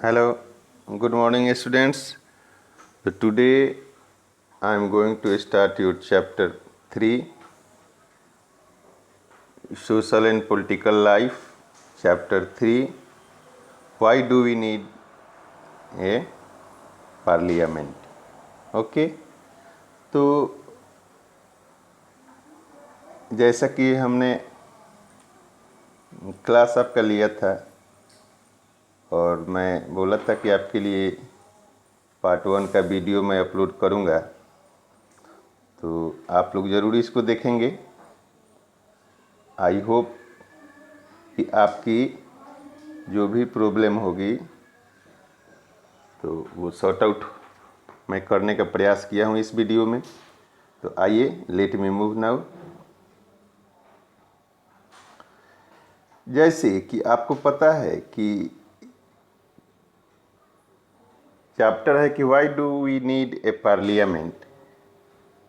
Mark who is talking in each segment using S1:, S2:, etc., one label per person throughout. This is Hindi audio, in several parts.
S1: Hello, good morning, students. So today I am going to start your chapter 3, Social and Political Life. Chapter 3, Why do we need a parliament? Okay, तो जैसा कि हमने क्लास आपका लिया था और मैं बोला था कि आपके लिए पार्ट 1 का वीडियो मैं अपलोड करूँगा, तो आप लोग ज़रूर इसको देखेंगे। आई होप कि आपकी जो भी प्रॉब्लम होगी तो वो सॉर्ट आउट मैं करने का प्रयास किया हूँ इस वीडियो में। तो आइए, लेट मी मूव नाउ। जैसे कि आपको पता है कि चैप्टर है कि why do we need a parliament.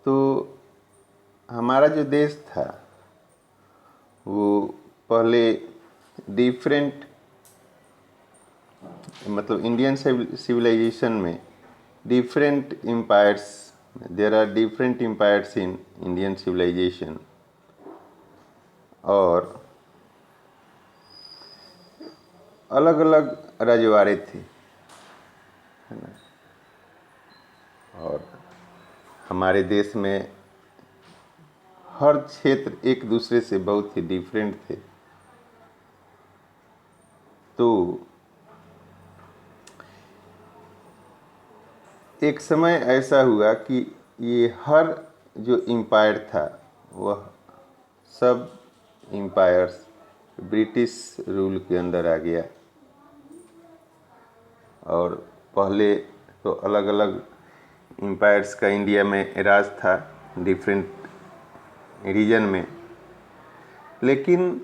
S1: तो हमारा जो देश था वो पहले डिफरेंट, मतलब इंडियन सिविलाइजेशन में different empires, there are different empires in Indian civilization, और अलग अलग रजवाड़े थे, है ना। और हमारे देश में हर क्षेत्र एक दूसरे से बहुत ही डिफरेंट थे। तो एक समय ऐसा हुआ कि ये हर जो एम्पायर था वह सब एम्पायर्स ब्रिटिश रूल के अंदर आ गया। और पहले तो अलग अलग एम्पायर्स का इंडिया में राज था, डिफरेंट रीजन में। लेकिन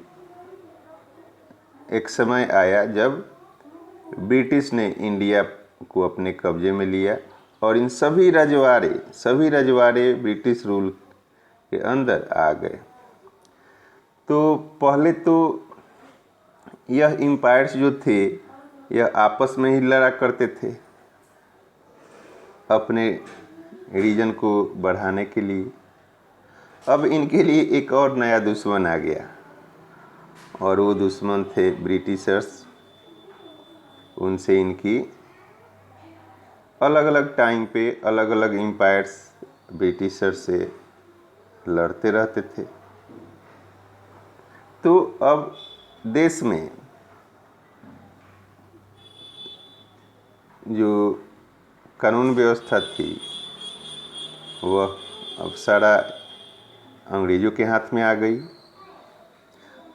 S1: एक समय आया जब ब्रिटिश ने इंडिया को अपने कब्जे में लिया और इन सभी रजवाड़े ब्रिटिश रूल के अंदर आ गए। तो पहले तो यह एम्पायर्स जो थे यह आपस में ही लड़ा करते थे अपने रीजन को बढ़ाने के लिए। अब इनके लिए एक और नया दुश्मन आ गया और वो दुश्मन थे ब्रिटिशर्स। उनसे इनकी अलग अलग टाइम पे अलग अलग एम्पायर्स ब्रिटिशर से लड़ते रहते थे। तो अब देश में जो कानून व्यवस्था थी वह अब सारा अंग्रेज़ों के हाथ में आ गई।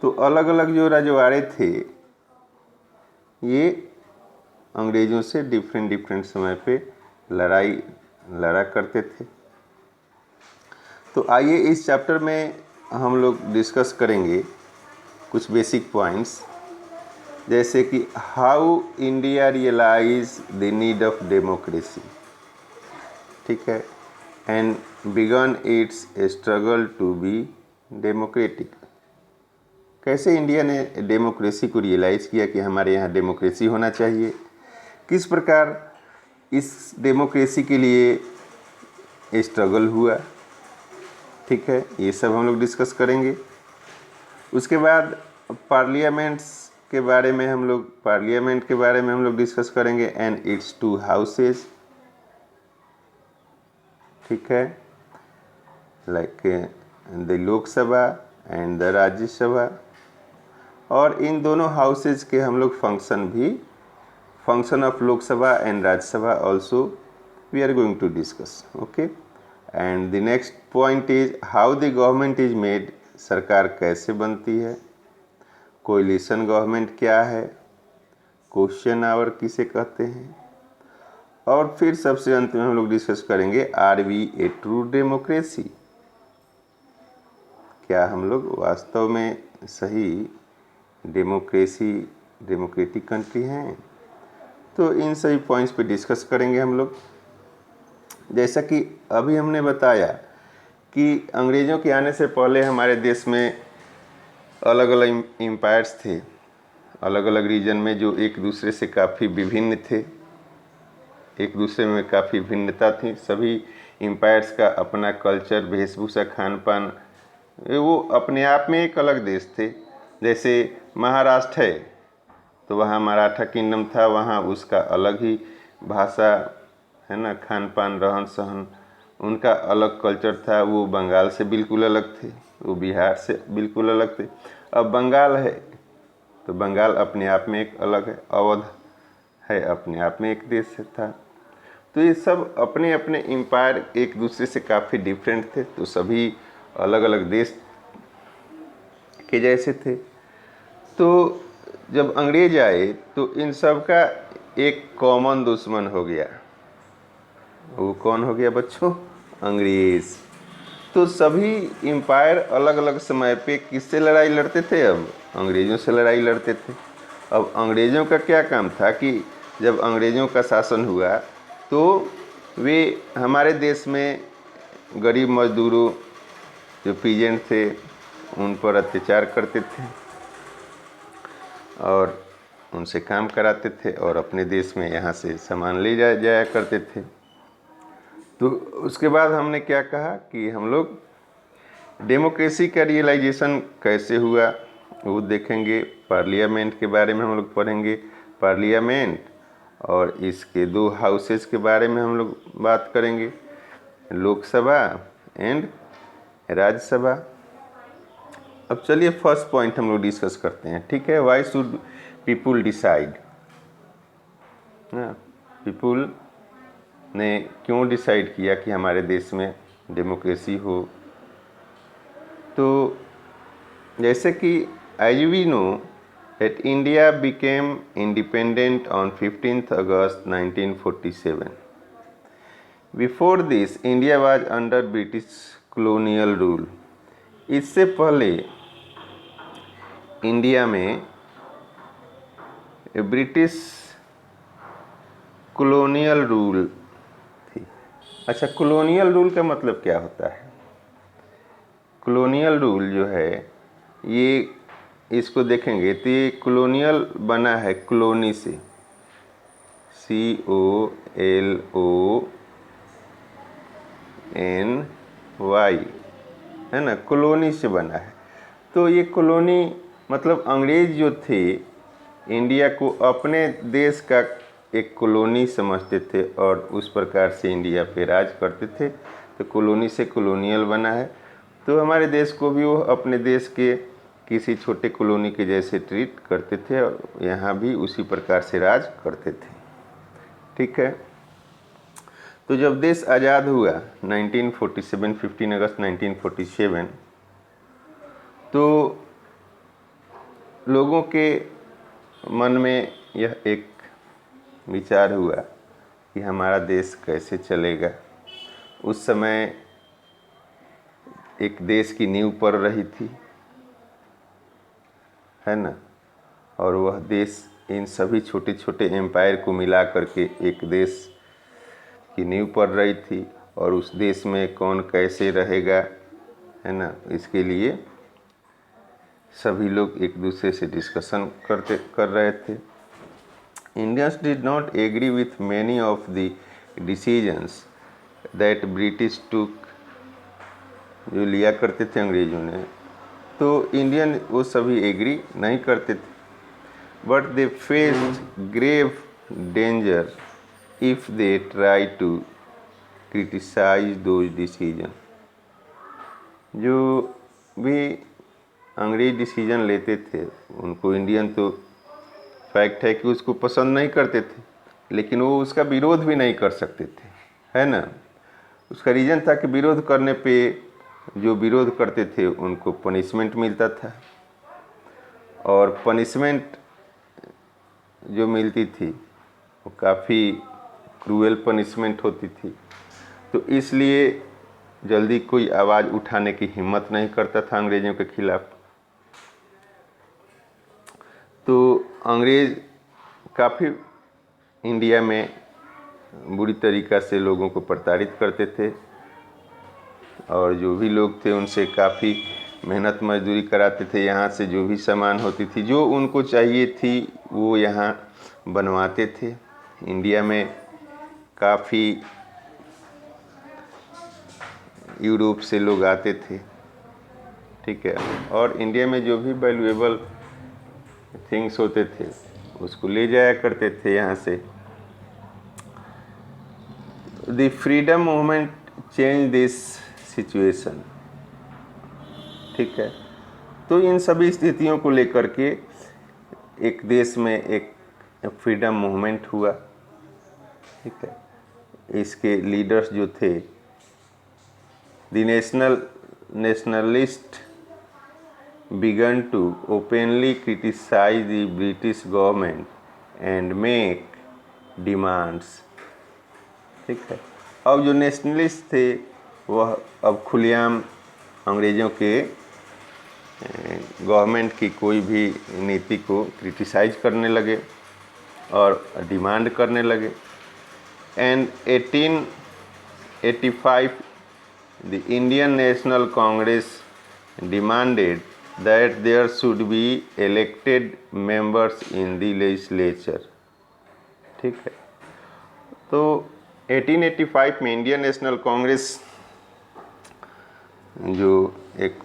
S1: तो अलग अलग जो रजवाड़े थे ये अंग्रेज़ों से डिफरेंट समय पे लड़ा करते थे। तो आइए इस चैप्टर में हम लोग डिस्कस करेंगे कुछ बेसिक पॉइंट्स, जैसे कि how India realize the need of democracy, ठीक है, and began its struggle to be democratic. कैसे इंडिया ने डेमोक्रेसी को रियलाइज़ किया कि हमारे यहाँ डेमोक्रेसी होना चाहिए, किस प्रकार इस डेमोक्रेसी के लिए स्ट्रगल हुआ, ठीक है, ये सब हम लोग डिस्कस करेंगे। उसके बाद पार्लियामेंट के बारे में हम लोग डिस्कस करेंगे एंड इट्स 2 हाउसेज, ठीक है, like the Lok Sabha and the Rajya Sabha. और इन दोनों हाउसेज के हम लोग function of Lok Sabha and Rajya Sabha also we are going to discuss, okay. And the next point is how the government is made, सरकार कैसे बनती है, कोएलिशन गवर्नमेंट क्या है, क्वेश्चन आवर किसे कहते हैं, और फिर सबसे अंत में हम लोग डिस्कस करेंगे are we a true democracy, क्या हम लोग वास्तव में सही डेमोक्रेटिक कंट्री हैं। तो इन सभी पॉइंट्स पे डिस्कस करेंगे हम लोग। जैसा कि अभी हमने बताया कि अंग्रेज़ों के आने से पहले हमारे देश में अलग अलग एम्पायर्स थे अलग अलग रीजन में जो एक दूसरे से काफ़ी विभिन्न थे, एक दूसरे में काफ़ी भिन्नता थी। सभी एम्पायर्स का अपना कल्चर, वेशभूषा, खान पान, वो अपने आप में एक अलग देश थे। जैसे महाराष्ट्र है तो वहाँ मराठा किंगडम था, वहाँ उसका अलग ही भाषा है ना, खान पान, रहन सहन, उनका अलग कल्चर था। वो बंगाल से बिल्कुल अलग थे, वो बिहार से बिल्कुल अलग थे। अब बंगाल है तो बंगाल अपने आप में एक अलग है, अवध है अपने आप में एक देश था। तो ये सब अपने अपने एम्पायर एक दूसरे से काफ़ी डिफरेंट थे, तो सभी अलग अलग देश के जैसे थे। तो जब अंग्रेज आए तो इन सब का एक कॉमन दुश्मन हो गया। वो कौन हो गया बच्चों? अंग्रेज। तो सभी एम्पायर अलग अलग समय पे किससे लड़ाई लड़ते थे? अब अंग्रेज़ों से लड़ाई लड़ते थे। अब अंग्रेज़ों का क्या काम था कि जब अंग्रेज़ों का शासन हुआ तो वे हमारे देश में गरीब मजदूरों, जो पीजेंट थे, उन पर अत्याचार करते थे और उनसे काम कराते थे और अपने देश में यहाँ से सामान ले जाया करते थे। तो उसके बाद हमने क्या कहा कि हम लोग डेमोक्रेसी का रियलाइजेशन कैसे हुआ वो देखेंगे। पार्लियामेंट के बारे में हम लोग पढ़ेंगे, पार्लियामेंट और इसके दो हाउसेस के बारे में हम लोग बात करेंगे, लोकसभा एंड राज्यसभा। अब चलिए फर्स्ट पॉइंट हम लोग डिस्कस करते हैं, ठीक है। Why should people decide? People ने क्यों डिसाइड किया कि हमारे देश में डेमोक्रेसी हो? तो जैसे कि as we know that India became independent on 15th August 1947. Before this, India was under British colonial rule. इससे पहले इंडिया में ब्रिटिश कॉलोनियल रूल थी। अच्छा, कॉलोनियल रूल का मतलब क्या होता है? कॉलोनियल रूल जो है ये, इसको देखेंगे तो ये कॉलोनियल बना है कॉलोनी से, COLONY, है ना, कॉलोनी से बना है। तो ये कॉलोनी मतलब अंग्रेज जो थे इंडिया को अपने देश का एक कॉलोनी समझते थे और उस प्रकार से इंडिया पे राज करते थे। तो कॉलोनी से कॉलोनियल बना है। तो हमारे देश को भी वो अपने देश के किसी छोटे कॉलोनी के जैसे ट्रीट करते थे और यहाँ भी उसी प्रकार से राज करते थे, ठीक है। तो जब देश आज़ाद हुआ 1947, 15 अगस्त 1947, तो लोगों के मन में यह एक विचार हुआ कि हमारा देश कैसे चलेगा। उस समय एक देश की नींव पड़ रही थी, है ना, और वह देश इन सभी छोटे छोटे एम्पायर को मिला करके एक देश की नींव पड़ रही थी। और उस देश में कौन कैसे रहेगा, है ना, इसके लिए सभी लोग एक दूसरे से डिस्कशन कर रहे थे। Indians did not agree with many of the decisions that British took, जो लिया करते थे अंग्रेज़ों ने, तो इंडियन वो सभी एग्री नहीं करते थे। But they faced grave danger if they try to criticize those decision. जो भी अंग्रेज डिसीजन लेते थे उनको इंडियन तो फैक्ट है कि उसको पसंद नहीं करते थे, लेकिन वो उसका विरोध भी नहीं कर सकते थे, है ना। उसका रीज़न था कि विरोध करने पे जो विरोध करते थे उनको पनिशमेंट मिलता था, और पनिशमेंट जो मिलती थी वो काफ़ी क्रूएल पनिशमेंट होती थी। तो इसलिए जल्दी कोई आवाज़ उठाने की हिम्मत नहीं करता था अंग्रेज़ों के खिलाफ। तो अंग्रेज़ काफ़ी इंडिया में बुरी तरीक़ा से लोगों को प्रताड़ित करते थे और जो भी लोग थे उनसे काफ़ी मेहनत मजदूरी कराते थे, यहाँ से जो भी सामान होती थी जो उनको चाहिए थी वो यहाँ बनवाते थे। इंडिया में काफ़ी यूरोप से लोग आते थे, ठीक है, और इंडिया में जो भी वैल्यूएबल थिंग्स होते थे उसको ले जाया करते थे यहाँ से। The freedom movement change this situation, ठीक है। तो इन सभी स्थितियों को लेकर के एक देश में एक फ्रीडम मूवमेंट हुआ, ठीक है। इसके लीडर्स जो थे, the nationalist began to openly criticize the British government and make demands, ठीक है। अब जो नेशनलिस्ट थे वह अब खुलेआम अंग्रेज़ों के गवर्नमेंट की कोई भी नीति को क्रिटिसाइज करने लगे और डिमांड करने लगे। And 1885 the Indian national Congress demanded that there should be elected members in the legislature, ठीक है। तो 1885 में इंडियन नेशनल कांग्रेस जो एक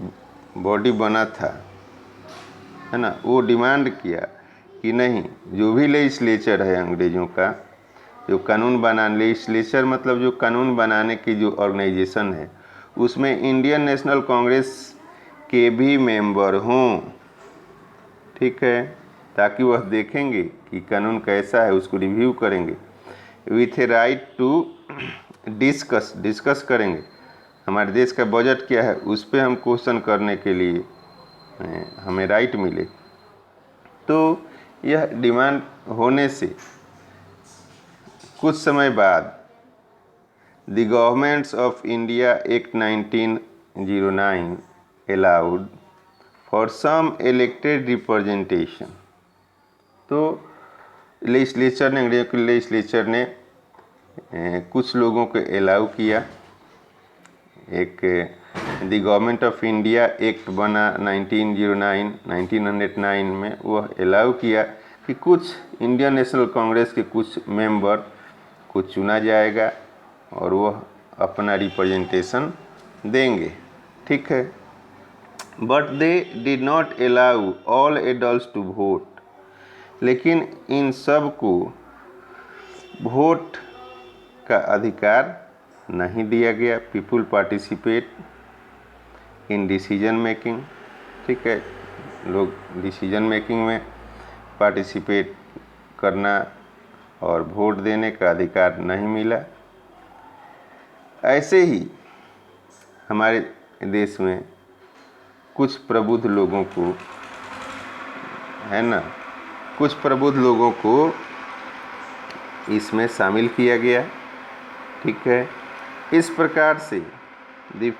S1: बॉडी बना था, है ना, वो डिमांड किया कि नहीं, जो भी लेजिस्लेचर है अंग्रेज़ों का, जो कानून बनाने, लेजिस्लेचर मतलब जो कानून बनाने की जो ऑर्गेनाइजेशन है, उसमें इंडियन नेशनल कांग्रेस के भी मेंबर हों, ठीक है, ताकि वह देखेंगे कि कानून कैसा है, उसको रिव्यू करेंगे। With a right to discuss करेंगे, हमारे देश का बजट क्या है उस पर हम क्वेश्चन करने के लिए हमें राइट मिले। तो यह डिमांड होने से कुछ समय बाद the governments of India act 1909 allowed for some elected representation। तो लेजिस्लेचर ने, अंग्रेजों के लेजिस्लेचर ने कुछ लोगों को अलाउ किया। एक the government of India act बना 1909 में, वह अलाउ किया कि कुछ इंडियन नेशनल कांग्रेस के कुछ मेंबर को चुना जाएगा और वह अपना रिप्रेजेंटेशन देंगे, ठीक है। But they did not allow all adults to vote, लेकिन इन सब को वोट का अधिकार नहीं दिया गया। People participate in decision making, ठीक है, लोग डिसीजन मेकिंग में पार्टिसिपेट करना और वोट देने का अधिकार नहीं मिला। ऐसे ही हमारे देश में कुछ प्रबुद्ध लोगों को, है ना, कुछ प्रबुद्ध लोगों को इसमें शामिल किया गया, ठीक है। इस प्रकार से द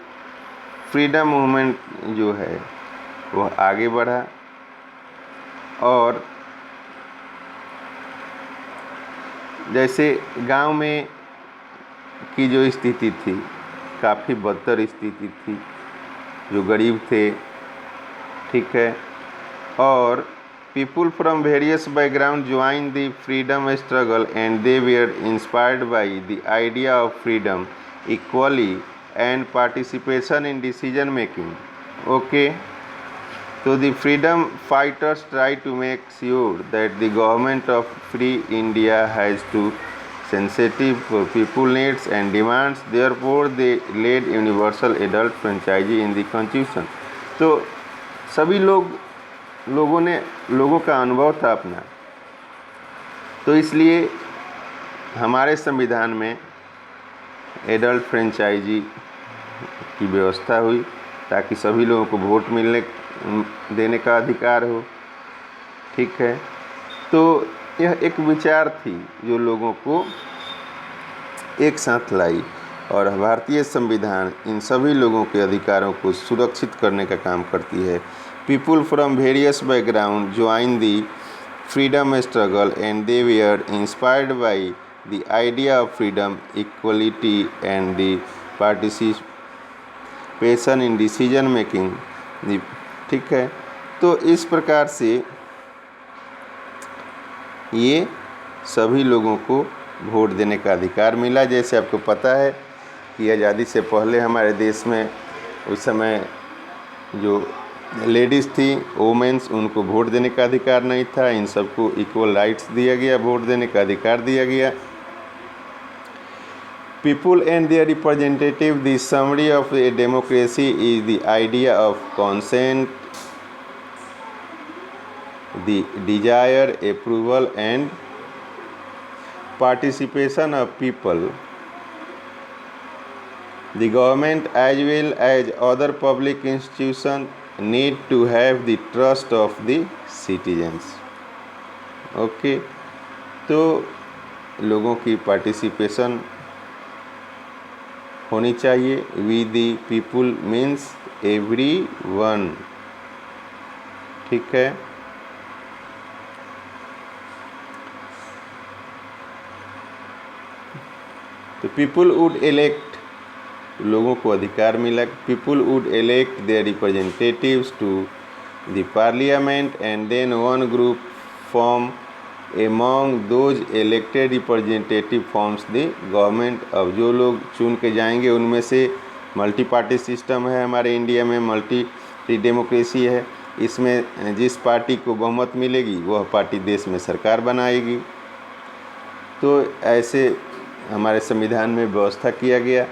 S1: फ्रीडम मूवमेंट जो है वह आगे बढ़ा और जैसे गांव में की जो स्थिति थी काफ़ी बदतर स्थिति थी, जो गरीब थे, ठीक है, और people from various background join the freedom struggle and they were inspired by the idea of freedom, equally and participation in decision making, okay. तो the freedom fighters try to make sure that the government of free India has to sensitive for people needs and demands, therefore they laid universal adult franchise in the constitution। तो सभी लोगों का अनुभव था अपना, तो इसलिए हमारे संविधान में एडल्ट फ्रेंचाइजी की व्यवस्था हुई ताकि सभी लोगों को वोट देने का अधिकार हो, ठीक है। तो यह एक विचार थी जो लोगों को एक साथ लाई और भारतीय संविधान इन सभी लोगों के अधिकारों को सुरक्षित करने का काम करती है। People from various background join the freedom struggle and they were inspired by the idea of freedom, equality and the participation in decision making, ठीक है। तो इस प्रकार से ये सभी लोगों को वोट देने का अधिकार मिला। जैसे आपको पता है कि आज़ादी से पहले हमारे देश में उस समय जो लेडीज़ थी, वोमेंस, उनको वोट देने का अधिकार नहीं था। इन सबको इक्वल राइट्स दिया गया, वोट देने का अधिकार दिया गया। People and their representative, the summary of a democracy is the idea of consent, the desire, approval and participation of people. The government as well as other public institutions need to have the trust of the citizens. Okay, तो लोगों की पार्टिसिपेशन होनी चाहिए। We the people means everyone, ठीक है। तो पीपुल वुड इलेक्ट, लोगों को अधिकार मिला। People would elect their representatives to the parliament and then one group form among those elected representative forms the government. अब जो लोग चुन के जाएंगे उनमें से, मल्टी पार्टी सिस्टम है हमारे इंडिया में, मल्टी डेमोक्रेसी है, इसमें जिस पार्टी को बहुमत मिलेगी वह पार्टी देश में सरकार बनाएगी। तो ऐसे हमारे संविधान में व्यवस्था किया गया।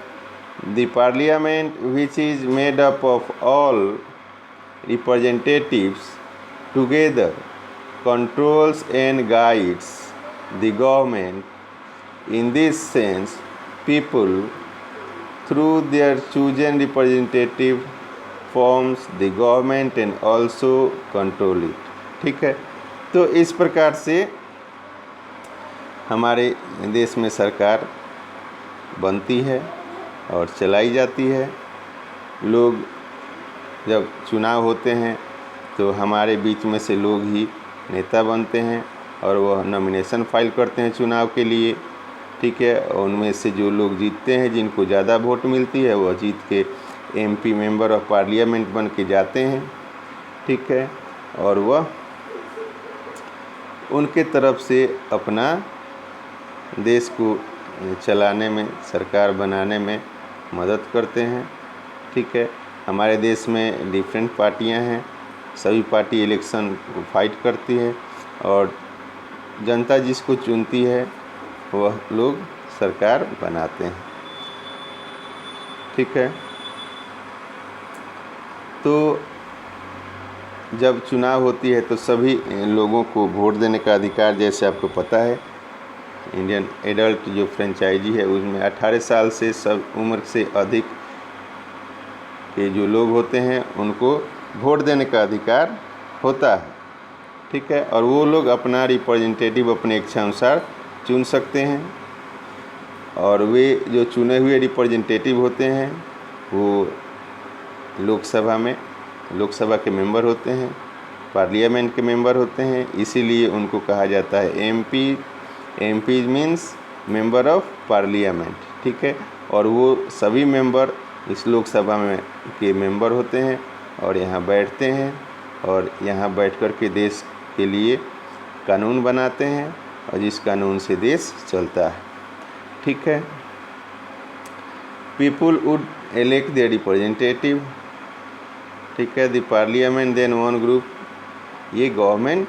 S1: The parliament which is made up of all representatives together controls and guides the government. In this sense, people through their chosen representative forms the government and also control it. ठीक है। तो इस प्रकार से हमारे देश में सरकार बनती है और चलाई जाती है। लोग जब चुनाव होते हैं तो हमारे बीच में से लोग ही नेता बनते हैं और वह नॉमिनेशन फाइल करते हैं चुनाव के लिए, ठीक है। और उनमें से जो लोग जीतते हैं, जिनको ज़्यादा वोट मिलती है, वह जीत के एमपी मेंबर ऑफ पार्लियामेंट बन के जाते हैं, ठीक है। और वह उनके तरफ से अपना देश को चलाने में, सरकार बनाने में मदद करते हैं, ठीक है। हमारे देश में डिफरेंट पार्टियां हैं, सभी पार्टी इलेक्शन को फाइट करती है और जनता जिसको चुनती है वह लोग सरकार बनाते हैं, ठीक है। तो जब चुनाव होती है तो सभी लोगों को वोट देने का अधिकार, जैसे आपको पता है इंडियन एडल्ट जो फ्रेंचाइजी है उसमें 18 साल से सब उम्र से अधिक के जो लोग होते हैं उनको वोट देने का अधिकार होता है, ठीक है। और वो लोग अपना रिप्रेजेंटेटिव अपने इच्छा अनुसार चुन सकते हैं। और वे जो चुने हुए रिप्रेजेंटेटिव होते हैं वो लोकसभा के मेंबर होते हैं, पार्लियामेंट के मेंबर होते हैं, इसीलिए उनको कहा जाता है MP means member of parliament, ठीक है। और वो सभी मेंबर इस लोकसभा में के मेंबर होते हैं और यहाँ बैठते हैं और यहाँ बैठ कर के देश के लिए कानून बनाते हैं और जिस कानून से देश चलता है, ठीक है। People would elect their representative, ठीक है। The parliament then one group, ये गवर्नमेंट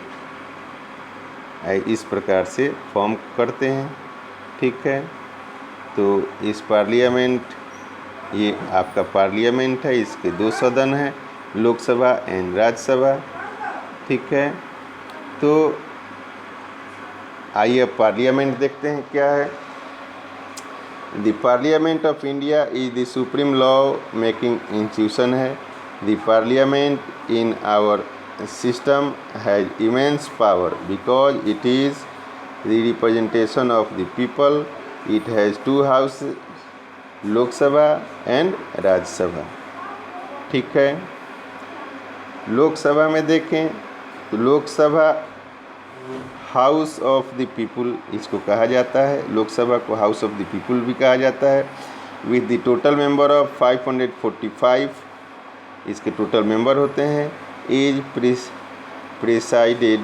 S1: इस प्रकार से फॉर्म करते हैं, ठीक है। तो इस पार्लियामेंट, ये आपका पार्लियामेंट है, इसके 2 सदन हैं, लोकसभा एंड राज्यसभा, ठीक है। तो आइए अब पार्लियामेंट देखते हैं क्या है। The parliament of India is the supreme law making institution है। The parliament in our system has immense power because it is the representation of the people. It has 2 houses, Lok Sabha and Rajya Sabha, ठीक है। लोकसभा में देखें तो Lok Sabha house of the people इसको कहा जाता है, लोकसभा को हाउस ऑफ द पीपुल भी कहा जाता है। With the total member of 545 इसके टोटल मेंबर होते हैं। Is presided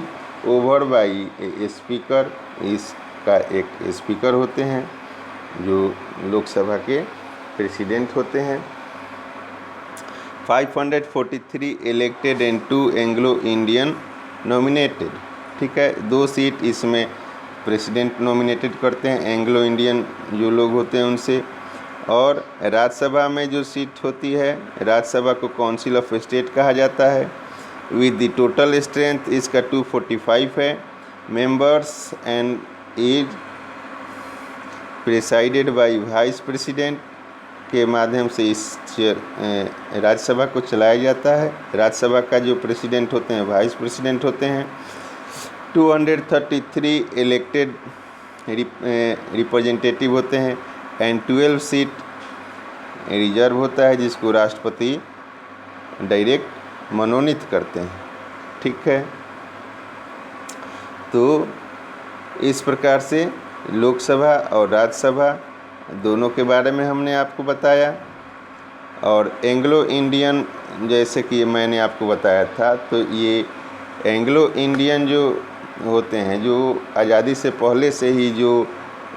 S1: over by a speaker, इसका एक स्पीकर होते हैं जो लोकसभा के प्रेसिडेंट होते हैं। 543 elected and 2 Anglo Indian nominated, ठीक है। 2 सीट इसमें प्रेसिडेंट नॉमिनेटेड करते हैं, एंग्लो इंडियन जो लोग होते हैं उनसे। और राज्यसभा में जो सीट होती है, राज्यसभा को काउंसिल ऑफ स्टेट कहा जाता है। विद द टोटल स्ट्रेंथ इसका 245 है members and is presided by vice president के माध्यम से इस राज्यसभा को चलाया जाता है। राज्यसभा का जो प्रेसिडेंट होते हैं वाइस प्रेसिडेंट होते हैं। 233 इलेक्टेड रिप्रेजेंटेटिव होते हैं एंड 12 सीट रिजर्व होता है जिसको राष्ट्रपति डायरेक्ट मनोनीत करते हैं, ठीक है। तो इस प्रकार से लोकसभा और राज्यसभा दोनों के बारे में हमने आपको बताया। और एंग्लो इंडियन जैसे कि मैंने आपको बताया था, तो ये एंग्लो इंडियन जो होते हैं, जो आज़ादी से पहले से ही जो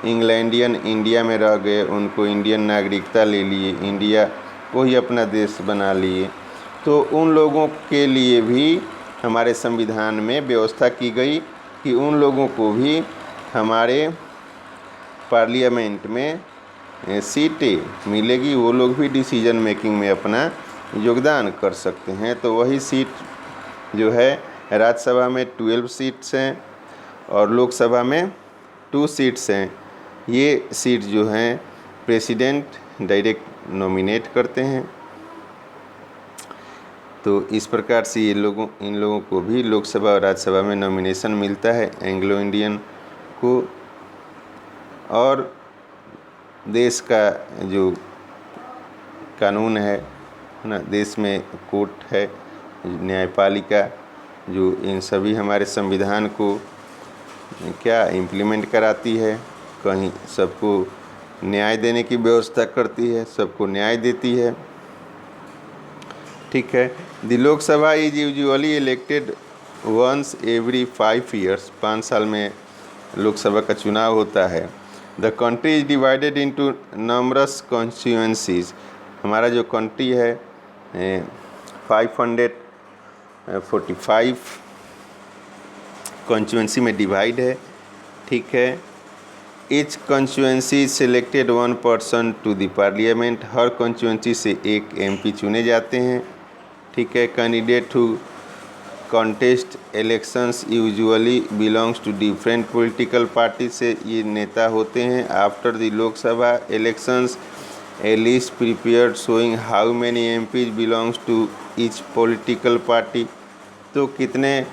S1: इंग्लैंडियन इंडिया में रह गए, उनको इंडियन नागरिकता ले लिए, इंडिया को ही अपना देश बना लिए, तो उन लोगों के लिए भी हमारे संविधान में व्यवस्था की गई कि उन लोगों को भी हमारे पार्लियामेंट में सीटें मिलेगी, वो लोग भी डिसीजन मेकिंग में अपना योगदान कर सकते हैं। तो वही सीट जो है राज्यसभा में 12 सीट्स हैं और लोकसभा में 2 सीट्स हैं। ये सीट जो हैं प्रेसिडेंट डायरेक्ट नॉमिनेट करते हैं। तो इस प्रकार से इन लोगों को भी लोकसभा और राज्यसभा में नॉमिनेशन मिलता है एंग्लो इंडियन को। और देश का जो कानून है ना, देश में कोर्ट है, न्यायपालिका, जो इन सभी हमारे संविधान को क्या इम्प्लीमेंट कराती है, कहीं सबको न्याय देने की व्यवस्था करती है, सबको न्याय देती है, ठीक है। The Lok Sabha is usually elected once every 5 years, 5 साल में लोकसभा का चुनाव होता है। The country is divided into numbers constituencies, हमारा जो कंट्री है 545 कॉन्स्टिट्यूएंसी में डिवाइड है, ठीक है। Each constituency selected 1 person to the parliament, हर कॉन्स्टिट्यूएंसी से एक एमपी चुने जाते हैं, ठीक है। Candidate who contest elections usually belongs to different political party, से ये नेता होते हैं। After the Lok Sabha elections a list prepared showing how many MPs belongs to each political party, तो कितने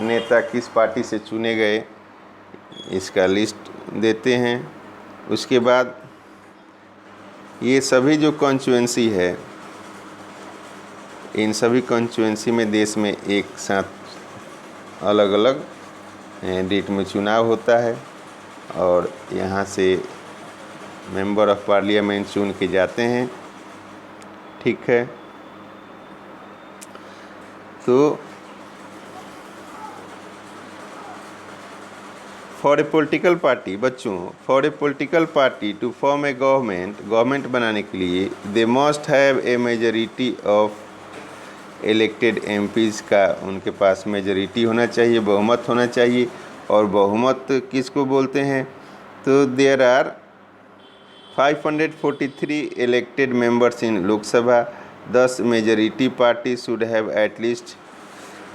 S1: नेता किस पार्टी से चुने गए इसका लिस्ट देते हैं। उसके बाद ये सभी जो कॉन्स्टिट्यूएंसी है, इन सभी कॉन्स्टिट्यूएंसी में देश में एक साथ अलग अलग डेट में चुनाव होता है और यहाँ से मेंबर ऑफ पार्लियामेंट चुन के जाते हैं, ठीक है। तो फॉर ए पॉलिटिकल पार्टी, बच्चों, for a political party to form a government बनाने के लिए they must have a majority of elected MPs का उनके पास मेजॉरिटी होना चाहिए, बहुमत होना चाहिए। और बहुमत किसको बोलते हैं, तो there are 543 elected members in Lok Sabha, 10 majority party should have at least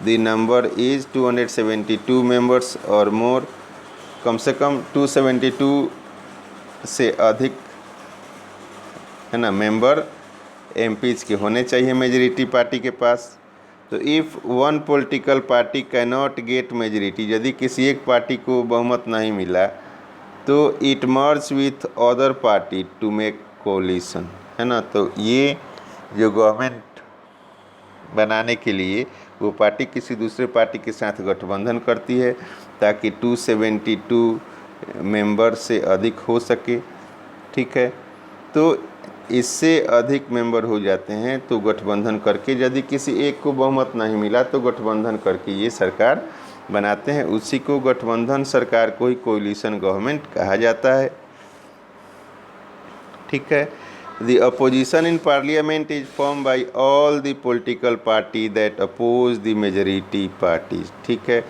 S1: the number is 272 members और मोर, कम से कम 272 से अधिक है ना मेंबर एमपीज़ के होने चाहिए मेजॉरिटी पार्टी के पास। तो if one political party can not get majority, यदि किसी एक पार्टी को बहुमत नहीं मिला तो it merge with other party to make coalition, है ना। तो ये जो गवर्नमेंट बनाने के लिए वो पार्टी किसी दूसरे पार्टी के साथ गठबंधन करती है ताकि 272 मेंबर से अधिक हो सके, ठीक है। तो इससे अधिक मेंबर हो जाते हैं तो गठबंधन करके, यदि किसी एक को बहुमत नहीं मिला तो गठबंधन करके ये सरकार बनाते हैं। उसी को गठबंधन सरकार को ही कोलिशन गवर्नमेंट कहा जाता है। ठीक है। The opposition in parliament is form by all the political party that oppose the majority parties. ठीक है।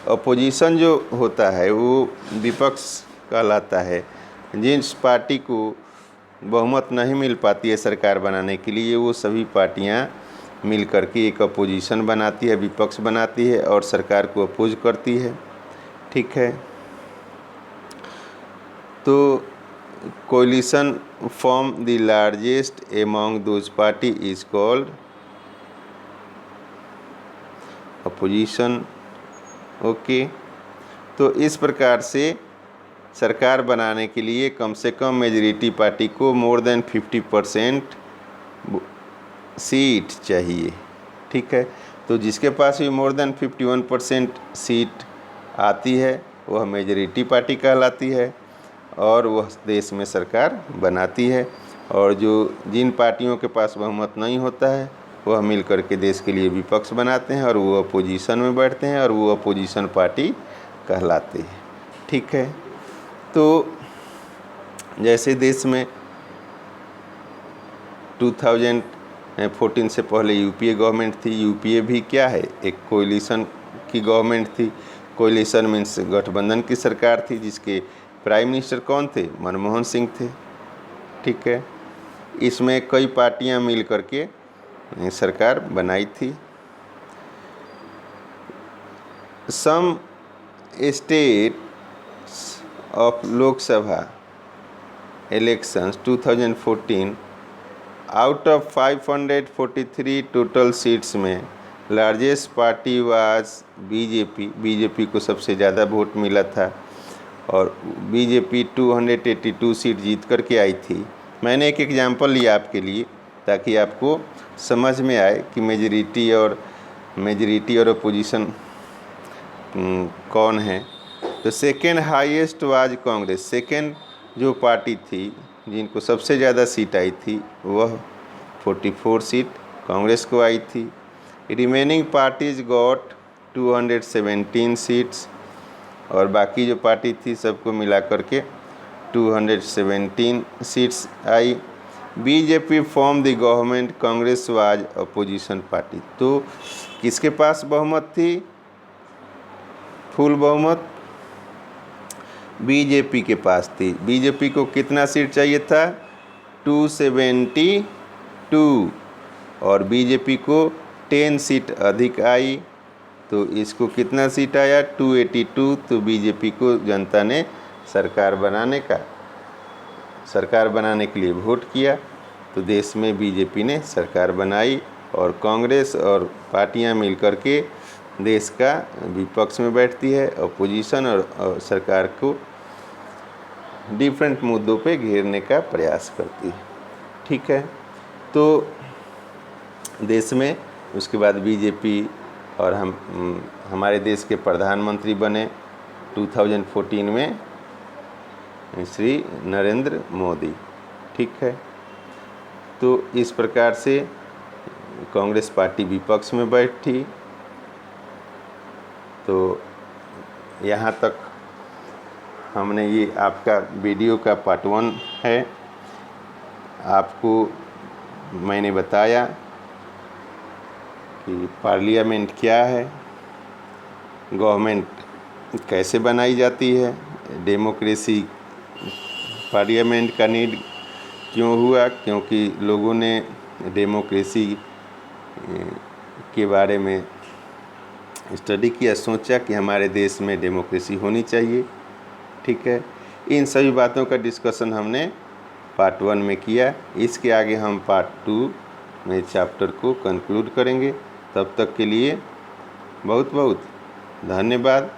S1: अपोजिशन जो होता है वो विपक्ष कहलाता है। जिस पार्टी को बहुमत नहीं मिल पाती है सरकार बनाने के लिए, वो सभी पार्टियां मिल करके एक अपोजिशन बनाती है, विपक्ष बनाती है और सरकार को अपोज करती है। ठीक है। तो coalition form the largest among those party is called opposition. Okay. तो इस प्रकार से सरकार बनाने के लिए कम से कम मेजॉरिटी पार्टी को मोर देन 50% सीट चाहिए। ठीक है। तो जिसके पास भी मोर देन 51% सीट आती है वह मेजॉरिटी पार्टी कहलाती है और वह देश में सरकार बनाती है। और जिन पार्टियों के पास बहुमत नहीं होता है वह मिल करके देश के लिए विपक्ष बनाते हैं और वो अपोजिशन में बैठते हैं और वो अपोजिशन पार्टी कहलाते हैं। ठीक है। तो जैसे देश में 2014 से पहले यूपीए गवर्नमेंट थी, यूपीए भी क्या है, एक कोलिशन की गवर्नमेंट थी। कोलिशन मीन्स गठबंधन की सरकार थी जिसके प्राइम मिनिस्टर कौन थे, मनमोहन सिंह थे। ठीक है। इसमें कई पार्टियां मिल करके सरकार बनाई थी। Some state of Lok Sabha elections 2014 out of 543 total seats में largest party was BJP. BJP को सबसे ज़्यादा वोट मिला था और बीजेपी 282 सीट जीत करके आई थी। मैंने एक एग्जांपल लिया आपके लिए ताकि आपको समझ में आए कि मेजॉरिटी और अपोजिशन कौन है। तो second highest was Congress. Second जो पार्टी थी जिनको सबसे ज़्यादा सीट आई थी वह 44 सीट कांग्रेस को आई थी। रिमेनिंग पार्टीज गॉट 217 सीट्स और बाकी जो पार्टी थी सबको मिला करके 217 seats I. BJP form the government, Congress was opposition party. तो किसके पास बहुमत थी, फुल बहुमत बीजेपी के पास थी। बीजेपी को कितना सीट चाहिए था, 272 और बीजेपी को 10 सीट अधिक आई तो इसको कितना सीट आया, 282। तो बीजेपी को जनता ने सरकार बनाने के लिए वोट किया तो देश में बीजेपी ने सरकार बनाई और कांग्रेस और पार्टियां मिलकर के देश का विपक्ष में बैठती है, अपोजिशन और सरकार को डिफरेंट मुद्दों पे घेरने का प्रयास करती है। ठीक है। तो देश में उसके बाद बीजेपी और हमारे देश के प्रधानमंत्री बने 2014 में श्री नरेंद्र मोदी। ठीक है। तो इस प्रकार से कांग्रेस पार्टी विपक्ष में बैठी। तो यहाँ तक हमने ये आपका वीडियो का पार्ट 1 है। आपको मैंने बताया कि पार्लियामेंट क्या है, गवर्नमेंट कैसे बनाई जाती है, डेमोक्रेसी पार्लियामेंट का नीड क्यों हुआ, क्योंकि लोगों ने डेमोक्रेसी के बारे में स्टडी किया, सोचा कि हमारे देश में डेमोक्रेसी होनी चाहिए। ठीक है। इन सभी बातों का डिस्कशन हमने पार्ट 1 में किया। इसके आगे हम पार्ट 2 में चैप्टर को कंक्लूड करेंगे। तब तक के लिए बहुत बहुत धन्यवाद।